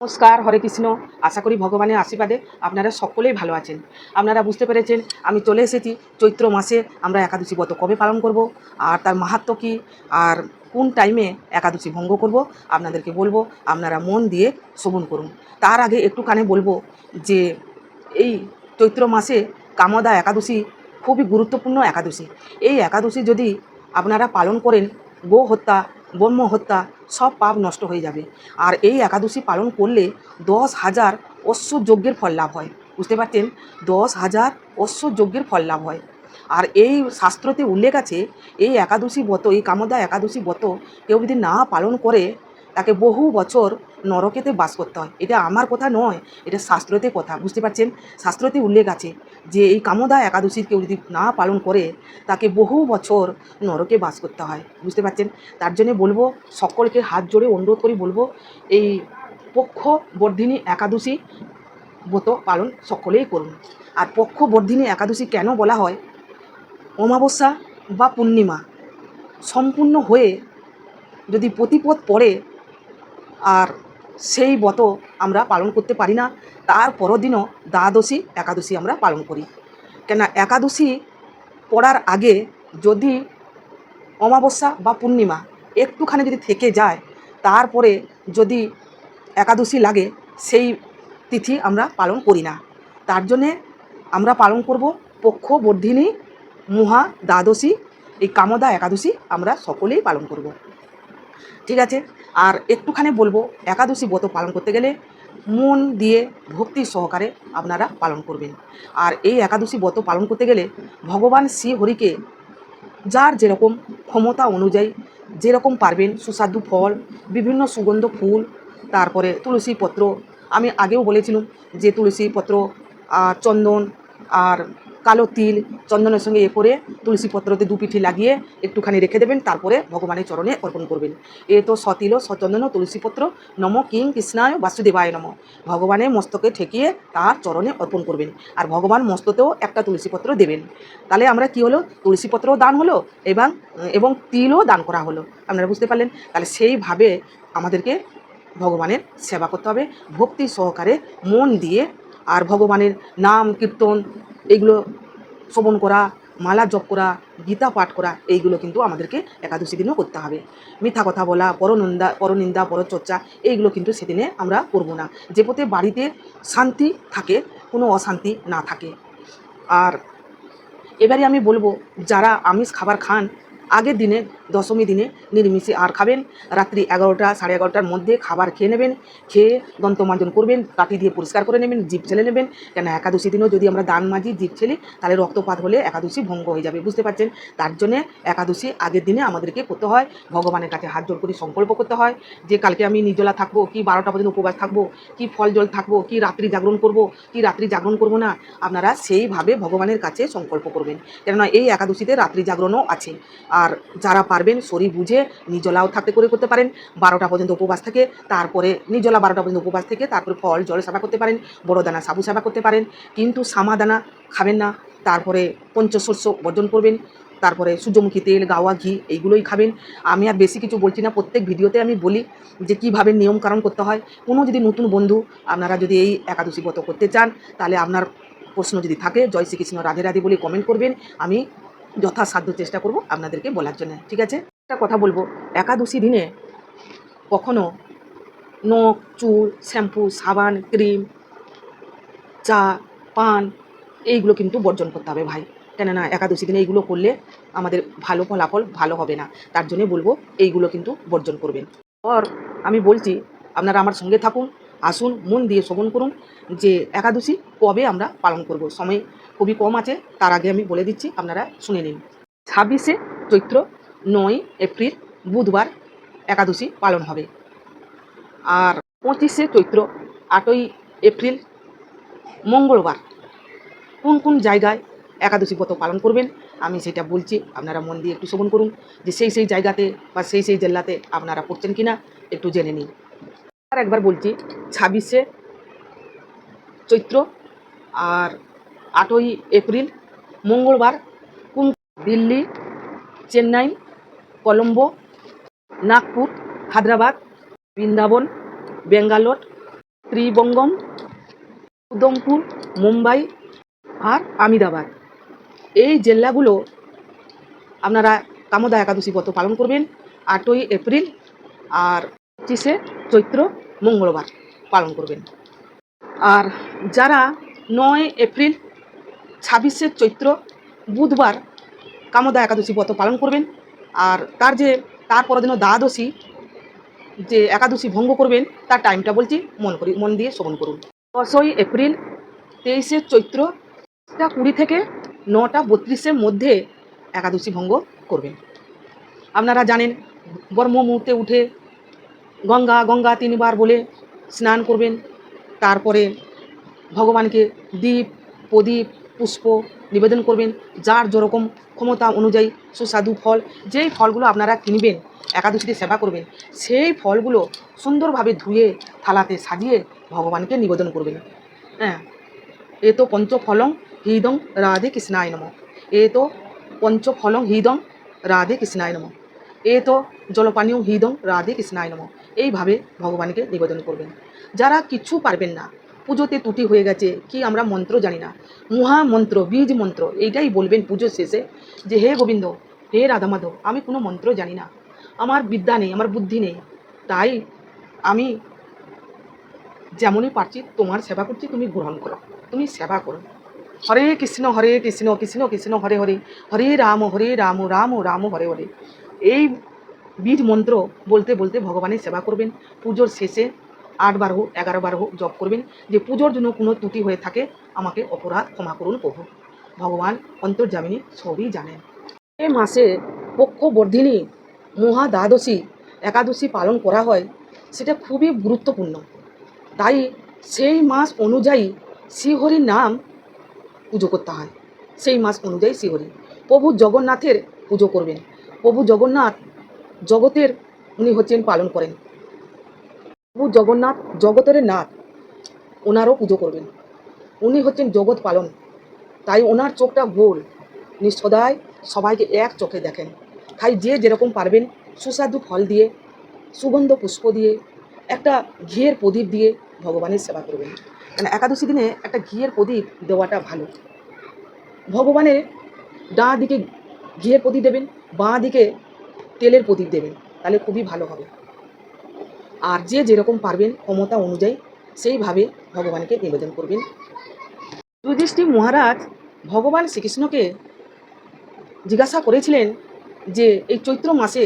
নমস্কার, হরে কৃষ্ণ। আশা করি ভগবানের আশীর্বাদে আপনারা সকলেই ভালো আছেন। আপনারা বুঝতে পেরেছেন আমি চলে এসেছি চৈত্র মাসে আমরা একাদশী ব্রত কবে পালন করব, আর তার মাহাত্ম্য কী, আর কোন টাইমে একাদশী ভঙ্গ করব আপনাদেরকে বলবো। আপনারা মন দিয়ে শ্রবণ করুন। তার আগে একটুখানি বলবো যে এই চৈত্র মাসে কামদা একাদশী খুবই গুরুত্বপূর্ণ একাদশী। এই একাদশী যদি আপনারা পালন করেন, গো হত্যা, ব্রহ্ম হত্যা সব পাপ নষ্ট হয়ে যাবে। আর এই একাদশী পালন করলে 10,000 অশ্ব যজ্ঞের ফল লাভ হয়। বুঝতে পারছেন, 10,000 অশ্ব যজ্ঞের ফল লাভ হয়। আর এই শাস্ত্রতে উল্লেখ আছে, এই একাদশী ব্রত, এই কামদা একাদশী ব্রত কেউ যদি না পালন করে তাকে বহু বছর নরকেতে বাস করতে হয়। এটা আমার কথা নয়, এটা শাস্ত্রতে কথা। বুঝতে পারছেন, শাস্ত্রতে উল্লেখ আছে যে এই কামদা একাদশীর কেউ যদি না পালন করে তাকে বহু বছর নরকে বাস করতে হয়। বুঝতে পারছেন, তার জন্য বলবো সকলকে হাত জোড়ে অনুরোধ করি বলবো এই পক্ষ বর্ধিনী একাদশী ব্রত পালন সকলেই করুন। আর পক্ষ বর্ধিনী একাদশী কেন বলা হয়, অমাবস্যা বা পূর্ণিমা সম্পূর্ণ হয়ে যদি প্রতিপদ পড়ে আর সেই ব্রত আমরা পালন করতে পারি না, তার পরের দিনও দ্বাদশী একাদশী আমরা পালন করি। কেন, একাদশী পড়ার আগে যদি অমাবস্যা বা পূর্ণিমা একটুখানি যদি থেকে যায়, তারপরে যদি একাদশী লাগে, সেই তিথি আমরা পালন করি না। তার জন্যে আমরা পালন করব পক্ষ বর্ধিনী মহা দ্বাদশী, এই কামদা একাদশী আমরা সকলেই পালন করব। ঠিক আছে। আর একটুখানি বলবো, একাদশী ব্রত পালন করতে গেলে মন দিয়ে ভক্তি সহকারে আপনারা পালন করবেন। আর এই একাদশী ব্রত পালন করতে গেলে ভগবান শ্রী হরিকে যার যেরকম ক্ষমতা অনুযায়ী যেরকম পারবেন সুস্বাদু ফল, বিভিন্ন সুগন্ধ ফুল, তারপরে তুলসী পত্র। আমি আগেও বলেছিলাম যে তুলসী পত্র আর চন্দন আর কালো তিল চন্দনের সঙ্গে করে তুলসী পত্রতে দুপিঠি লাগিয়ে একটুখানি রেখে দেবেন, তারপরে ভগবানের চরণে অর্পণ করবেন। এ তো সতিল সচন্দন তুলসীপত্র নম কিং কৃষ্ণায় বাসুদেবায় নম। ভগবানের মস্তকে ঠেকিয়ে তার চরণে অর্পণ করবেন। আর ভগবান মস্ততেও একটা তুলসীপত্র দেবেন। তাহলে আমরা কি হলো, তুলসীপত্রও দান হলো এবং তিলও দান করা হলো। আপনারা বুঝতে পারলেন। তাহলে সেইভাবে আমাদেরকে ভগবানের সেবা করতে হবে ভক্তি সহকারে মন দিয়ে। আর ভগবানের নাম কীর্তন এইগুলো শ্রবণ করা, মালা জপ করা, গীতা পাঠ করা, এইগুলো কিন্তু আমাদেরকে একাদশী দিনও করতে হবে। মিথ্যা কথা বলা, পরনিন্দা পরচর্চা এইগুলো কিন্তু সেদিনে আমরা করব না, যে পথে বাড়িতে শান্তি থাকে, কোনো অশান্তি না থাকে। আর এবারে আমি বলবো, যারা আমিষ খাবার খান, আগের দিনে দশমী দিনে নিরামিষে আর খাবেন, রাত্রি 11টা 11:30টার মধ্যে খাবার খেয়ে নেবেন। খেয়ে দন্তমার্জন করবেন, কাঠি দিয়ে পরিষ্কার করে নেবেন, জিভ ছেলে নেবেন। কেন, একাদশী দিনেও যদি আমরা দান মাজি জিভ ছেলি, তাহলে রক্তপাত হলে একাদশী ভঙ্গ হয়ে যাবে। বুঝতে পারছেন, তার জন্যে একাদশী আগের দিনে আমাদেরকে করতে হয়, ভগবানের কাছে হাত জোড় করে সংকল্প করতে হয় যে কালকে আমি নির্জলা থাকবো, কি 12টা পর্যন্ত উপবাস থাকবো, কি ফল জল থাকবো, কি রাত্রি জাগরণ করব, কি রাত্রি জাগরণ করব না। আপনারা সেইভাবে ভগবানের কাছে সংকল্প করবেন। কেননা এই একাদশীতে রাত্রি জাগরণও আছে। আর যারা পারবেন শরীর বুঝে নির্জলাও থাকতে করতে পারেন, 12টা পর্যন্ত উপবাস থেকে, তারপরে নির্জলা 12টা পর্যন্ত উপবাস থেকে তারপরে ফল জল সেবা করতে পারেন, বড় দানা সাবু সেবা করতে পারেন, কিন্তু সামা দানা খাবেন না। তারপরে পঞ্চশস্য বর্জন করবেন, তারপরে সূর্যমুখী তেল, গাওয়া ঘি এইগুলোই খাবেন। আমি আর বেশি কিছু বলছি না, প্রত্যেক ভিডিওতে আমি বলি যে কীভাবে নিয়মকানুন করতে হয়। কোনো যদি নতুন বন্ধু আপনারা যদি এই একাদশী ব্রত করতে চান, তাহলে আপনার প্রশ্ন যদি থাকে, জয় শ্রীকৃষ্ণ রাধে রাধে বলে কমেন্ট করবেন। আমি যথাসাধ্য চেষ্টা করব আপনাদেরকে বলার জন্য। ঠিক আছে। একটা কথা বলবো, একাদশী দিনে কখনো নখ, চুল, শ্যাম্পু, সাবান, ক্রিম, চা, পান এইগুলো কিন্তু বর্জন করতে হবে ভাই। কেননা একাদশী দিনে এইগুলো করলে আমাদের ভালো ফলাফল ভালো হবে না। তার জন্য বলবো এইগুলো কিন্তু বর্জন করবেন। আর আমি বলছি, আপনারা আমার সঙ্গে থাকুন, আসুন, মন দিয়ে শ্রবণ করুন যে একাদশী কবে আমরা পালন করব। সময় খুবই কম আছে, তার আগে আমি বলে দিচ্ছি, আপনারা শুনে নিন। 26শে চৈত্র 9 এপ্রিল বুধবার একাদশী পালন হবে। আর 25শে চৈত্র 8ই এপ্রিল মঙ্গলবার কোন কোন জায়গায় একাদশী ব্রত পালন করবেন আমি সেটা বলছি, আপনারা মন দিয়ে একটু শ্রবণ করুন যে সেই জায়গাতে বা সেই জেলাতে আপনারা পড়ছেন কিনা একটু জেনে নিন। আর একবার বলছি, 26শে চৈত্র আর 8ই এপ্রিল মঙ্গলবার কোন দিল্লি, চেন্নাই, কলম্বো, নাগপুর, হায়দ্রাবাদ, বৃন্দাবন, বেঙ্গালোর, ত্রিবঙ্গম, উদমপুর, মুম্বাই আর আমিদাবাদ, এই জেলাগুলো আপনারা কামদা একাদশী ব্রত পালন করবেন 8ই এপ্রিল আর 25শে চৈত্র মঙ্গলবার পালন করবেন। আর যারা 9 এপ্রিল 26শে চৈত্র বুধবার কামদা একাদশী ব্রত পালন করবেন, আর তার পরের দিনও দ্বাদশী যে একাদশী ভঙ্গ করবেন তার টাইমটা বলছি, মন দিয়ে শ্রবণ করুন। 10ই এপ্রিল 23শে চৈত্র 8টা 20 থেকে 9টা 32-এর মধ্যে একাদশী ভঙ্গ করবেন। আপনারা জানেন ব্রহ্ম মুহূর্তে উঠে গঙ্গা গঙ্গা 3বার বলে স্নান করবেন। তারপরে ভগবানকে দীপ, প্রদীপ, পুষ্প নিবেদন করবেন। যার যেরকম ক্ষমতা অনুযায়ী সুস্বাদু ফল, যেই ফলগুলো আপনারা কিনবেন একাদশীতে সেবা করবেন, সেই ফলগুলো সুন্দরভাবে ধুয়ে থালাতে সাজিয়ে ভগবানকে নিবেদন করবেন। হ্যাঁ, এ তো পঞ্চফলং হৃদং রাধে কৃষ্ণায় নমঃ, এ তো পঞ্চফলং হৃদং রাধে কৃষ্ণায় নমঃ, এ তো জলপানীয় হৃদং রাধে কৃষ্ণায় নমঃ, এইভাবে ভগবানকে নিবেদন করবেন। যারা কিছু পারবেন না, পুজোতে ত্রুটি হয়ে গেছে, কি আমরা মন্ত্র জানি না, মহামন্ত্র বীজ মন্ত্র এইটাই বলবেন পুজোর শেষে, যে হে গোবিন্দ, হে রাধা মাধব, আমি কোনো মন্ত্র জানি না, আমার বিদ্যা নেই, আমার বুদ্ধি নেই, তাই আমি যেমনই পারছি তোমার সেবা করছি, তুমি গ্রহণ করো, তুমি সেবা করো। হরে কৃষ্ণ কৃষ্ণ কৃষ্ণ হরে হরে, হরে রাম রাম রাম হরে হরে, এই বীজ মন্ত্র বলতে বলতে ভগবানের সেবা করবেন। পুজোর শেষে 8বার হোক 11বার হোক জপ করবেন, যে পুজোর জন্য কোনো ত্রুটি হয়ে থাকে আমাকে অপরাধ ক্ষমা করুন প্রভু। ভগবান অন্তর্যামিনী সবই জানেন। এই মাসে পক্ষবর্ধিনী মহা দ্বাদশী একাদশী পালন করা হয়, সেটা খুবই গুরুত্বপূর্ণ। তাই সেই মাস অনুযায়ী শ্রীহরির নাম পুজো করতে হয়। সেই মাস অনুযায়ী শ্রীহরি প্রভু জগন্নাথের পুজো করবেন। প্রভু জগন্নাথ জগতের উনি হচ্ছেন পালন করেন। প্রভু জগন্নাথ জগতের নাথ, ওনারও পুজো করবেন। উনি হচ্ছেন জগৎ পালন, তাই ওনার চোখটা গোল, উনি সদাই সবাইকে এক চোখে দেখেন। তাই যে যেরকম পারবেন সুস্বাদু ফল দিয়ে, সুগন্ধ পুষ্প দিয়ে, একটা ঘিয়ের প্রদীপ দিয়ে ভগবানের সেবা করবেন। মানে একাদশী দিনে একটা ঘিয়ের প্রদীপ দেওয়াটা ভালো। ভগবানের ডাঁ দিকে ঘিয়ের প্রদীপ দেবেন, বাঁ দিকে তেলের প্রদীপ দেবেন, তাহলে খুবই ভালো হবে। আর যে যেরকম পারবেন ক্ষমতা অনুযায়ী সেইভাবে ভগবানকে নিবেদন করবেন। যুধিষ্ঠির মহারাজ ভগবান শ্রীকৃষ্ণকে জিজ্ঞাসা করেছিলেন যে এই চৈত্র মাসে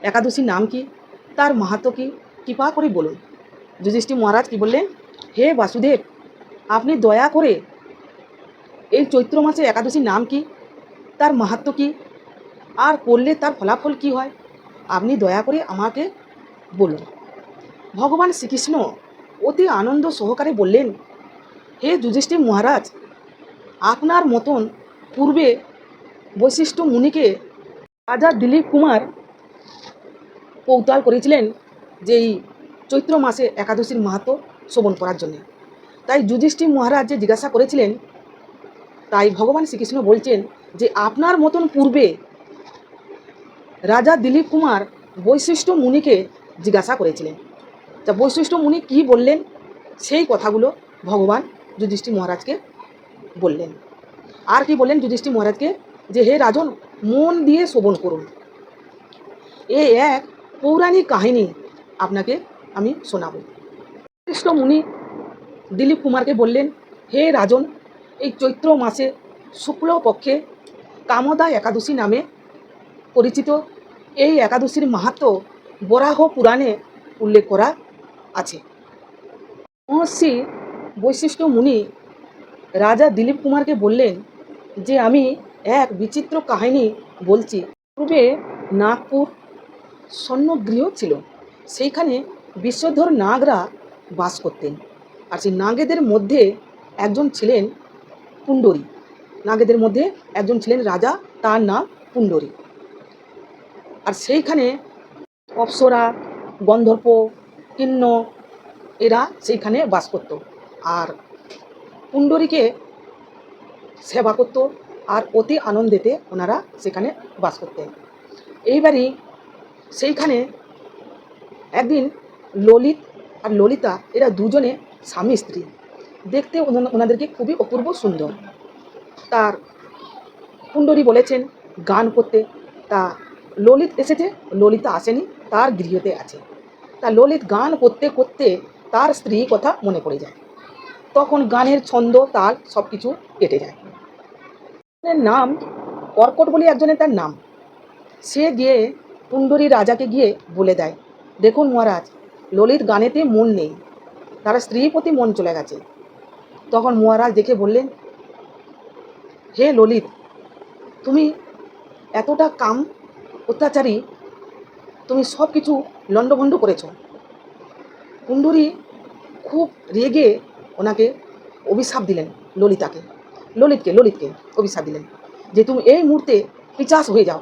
একাদশীর নাম কি, তার মাহাত্ম্য কি, কৃপা করে বলুন। যুধিষ্ঠির মহারাজ কি বললেন, হে বাসুদেব, আপনি দয়া করে এই চৈত্র মাসে একাদশীর নাম কি, তার মাহাত্ম্য কি, আর করলে তার ফলাফল কি হয়, আপনি দয়া করে আমাকে বলুন। ভগবান শ্রীকৃষ্ণ অতি আনন্দ সহকারে বললেন, হে যুধিষ্ঠির মহারাজ, আপনার মতন পূর্বে বৈশিষ্ট্য মুনিকে রাজা দিলীপ কুমার কৌতূহল করেছিলেন যে এই চৈত্র মাসে একাদশীর মাহাত্ম্য শ্রবণ করার জন্য। তাই যুধিষ্ঠির মহারাজ যে জিজ্ঞাসা করেছিলেন, তাই ভগবান শ্রীকৃষ্ণ বলছেন যে আপনার মতন পূর্বে রাজা দিলীপ কুমার বৈশিষ্ট্য মুনিকে জিজ্ঞাসা করেছিলেন। তা বৈশিষ্ট্য মুনি কী বললেন, সেই কথাগুলো ভগবান যুধিষ্ঠির মহারাজকে বললেন। আর কি বললেন যুধিষ্ঠির মহারাজকে, যে হে রাজন, মন দিয়ে শ্রবণ করুন, এ এক পৌরাণিক কাহিনী আপনাকে আমি শোনাবো। বৈশিষ্ট্য মুনি দিলীপ কুমারকে বললেন, হে রাজন, এই চৈত্র মাসে শুক্লপক্ষে কামদা একাদশী নামে পরিচিত এই একাদশীর মাহাত্ম্য বরাহ পুরাণে উল্লেখ করা আছে। মহর্ষি বৈশিষ্ট্য মুনি রাজা দিলীপ কুমারকে বললেন যে আমি এক বিচিত্র কাহিনী বলছি। পূর্বে নাগপুর স্বর্ণগৃহ ছিল, সেইখানে বিষধর নাগরা বাস করতেন। আর সেই নাগেদের মধ্যে একজন ছিলেন পুণ্ডরী। নাগেদের মধ্যে একজন ছিলেন রাজা, তার নাম পুণ্ডরী। আর সেইখানে অপ্সরা, গন্ধর্ব, কিন্ন এরা সেইখানে বাস করত, আর পুণ্ডরীকে সেবা করত, আর অতি আনন্দেতে ওনারা সেখানে বাস করতেন। এইবারই সেইখানে একদিন ললিত আর ললিতা, এরা দুজনে স্বামী স্ত্রী। দেখতে ওনাদেরকে খুবই অপূর্ব সুন্দর। তার কুণ্ডরী বলেছেন গান করতে, তা ললিত এসেছে, ললিতা আসেনি, তার গৃহতে আছে। তা ললিত গান করতে করতে তার স্ত্রী কথা মনে পড়ে যায়। তখন গানের ছন্দ তাল সব কিছু কেটে যায়। নাম কর্কট বলে একজনের তার নাম। সে গিয়ে কুণ্ডরী রাজাকে গিয়ে বলে দেয়, দেখুন মহারাজ, ললিত গানেতে মন নেই, তার স্ত্রীর প্রতি মন চলে গেছে। তখন মহারাজ দেখে বললেন, হে ললিত, তুমি এতটা কাম অত্যাচারী, তুমি সব কিছু লণ্ডভণ্ড করেছ। কুণ্ডরী খুব রেগে ওনাকে অভিশাপ দিলেন, ললিতকে অভিশাপ দিলেন যে তুমি এই মুহূর্তে পিশাচ হয়ে যাও,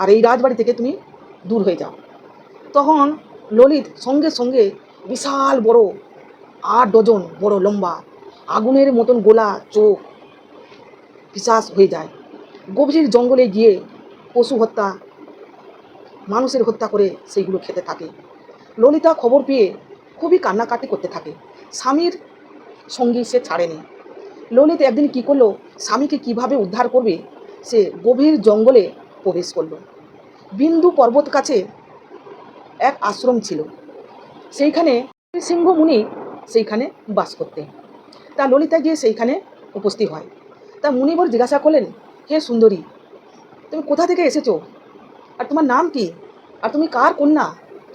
আর এই রাজবাড়ি থেকে তুমি দূর হয়ে যাও। তখন ললিত সঙ্গে সঙ্গে বিশাল বড় 8 ডজন বড় লম্বা আগুনের মতন গোলা চোখ পিশাচ হয়ে যায়। গভীর জঙ্গলে গিয়ে পশু হত্যা, মানুষের হত্যা করে সেইগুলো খেতে থাকে। ললিতা খবর পেয়ে খুবই কান্নাকাটি করতে থাকে। স্বামীর সঙ্গী সে ছাড়েনি। ললিত একদিন কী করলো, স্বামীকে কিভাবে উদ্ধার করবে, সে গভীর জঙ্গলে প্রবেশ করলো। বিন্দু পর্বত কাছে এক আশ্রম ছিল, সেইখানে সিংহ মুনি সেইখানে বাস করতে। তা ললিতা গিয়ে সেইখানে উপস্থিত হয়। তা মুনিবর জিজ্ঞাসা করলেন, হে সুন্দরী, তুমি কোথা থেকে এসেছো, আর তোমার নাম কি, আর তুমি কার কন্যা,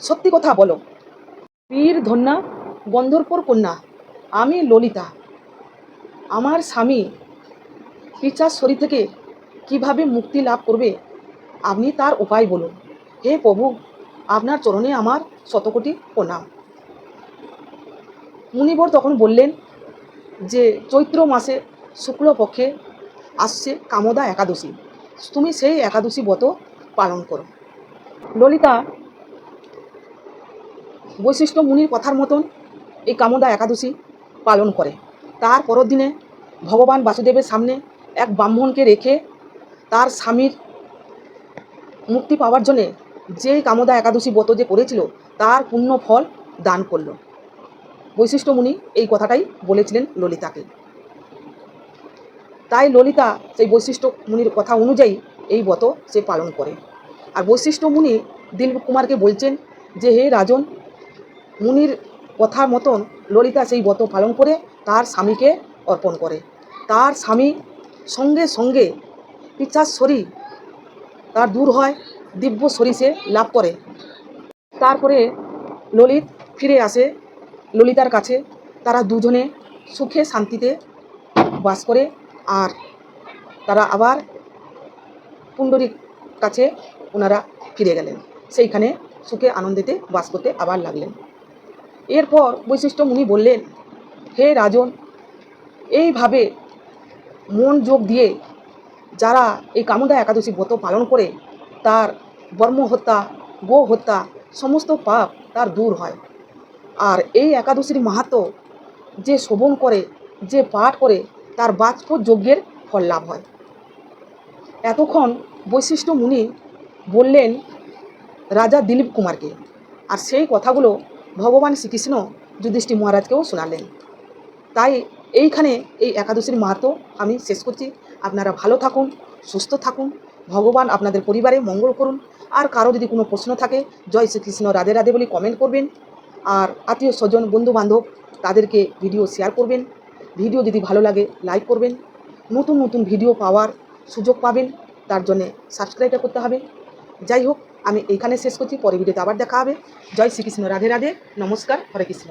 সত্যি কথা বলো। বীর ধন্যা গন্ধর্বর কন্যা, আমি ললিতা। আমার স্বামী পিশাচ শরীর থেকে কিভাবে মুক্তি লাভ করবে, আপনি তার উপায় বলুন। হে প্রভু, আপনার চরণে আমার শতকোটি প্রণাম। মুনিবর তখন বললেন যে চৈত্র মাসে শুক্লপক্ষে আসছে কামদা একাদশী, তুমি সেই একাদশী ব্রত পালন করো। ললিতা বৈশিষ্ট্য মুনির কথার মতন এই কামদা একাদশী পালন করে। তার পরের দিনে ভগবান বাসুদেবের সামনে এক ব্রাহ্মণকে রেখে তার স্বামীর মুক্তি পাওয়ার জন্যে যে কামদা একাদশী ব্রত যে করেছিল তার পুণ্য ফল দান করল। বৈশিষ্ট্য মুনি এই কথাটাই বলেছিলেন ললিতাকে। তাই ললিতা সেই বৈশিষ্ট্য মুনির কথা অনুযায়ী এই ব্রত সে পালন করে। আর বৈশিষ্ট্য মুনি দিলীপ কুমারকে বলছেন যে হে রাজন, মুনির কথা মতন ললিতা সেই ব্রত পালন করে তার স্বামীকে অর্পণ করে। তার স্বামী সঙ্গে সঙ্গে পিশাচ শরীর তার দূর হয়, দিব্য শরীর সে লাভ করে। তারপরে ললিত ফিরে আসে ললিতার কাছে। তারা দুজনে সুখে শান্তিতে বাস করে, আর তারা আবার পুণ্ডরীর কাছে ওনারা ফিরে গেলেন, সেইখানে সুখে আনন্দেতে বাস করতে আবার লাগলেন। এরপর বৈশিষ্ট্য মুনি বললেন, হে রাজন, এইভাবে মন যোগ দিয়ে যারা এই কামদা একাদশী ব্রত পালন করে তার বর্ম হত্যা, গো হত্যা, সমস্ত পাপ তার দূর হয়। আর এই একাদশীর মাহাত্ম্য যে শ্রবণ করে, যে পাঠ করে, তার বাজপেয়ী যজ্ঞের ফল লাভ হয়। এতক্ষণ বৈশিষ্ট্য মুনি বললেন রাজা দিলীপ কুমারকে, আর সেই কথাগুলো ভগবান শ্রীকৃষ্ণ যুধিষ্ঠির মহারাজকেও শোনালেন। তাই এইখানে এই একাদশীর মাহাত্ম্য আমি শেষ করছি। আপনারা ভালো থাকুন, সুস্থ থাকুন, ভগবান আপনাদের পরিবারে মঙ্গল করুন। আর কারো যদি কোনো প্রশ্ন থাকে, জয় শ্রীকৃষ্ণ, রাধে রাধে বলে কমেন্ট করবেন। আর আত্মীয় স্বজন বন্ধু বান্ধব তাদেরকে ভিডিও শেয়ার করবেন। ভিডিও যদি ভালো লাগে লাইক করবেন। নতুন নতুন ভিডিও পাওয়ার সুযোগ পাবেন, তার জন্যে সাবস্ক্রাইবটা করতে হবে। যাই হোক, আমি এইখানে শেষ করছি, পরে ভিডিওতে আবার দেখা হবে। জয় শ্রীকৃষ্ণ, রাধে রাধে, নমস্কার, হরে কৃষ্ণ।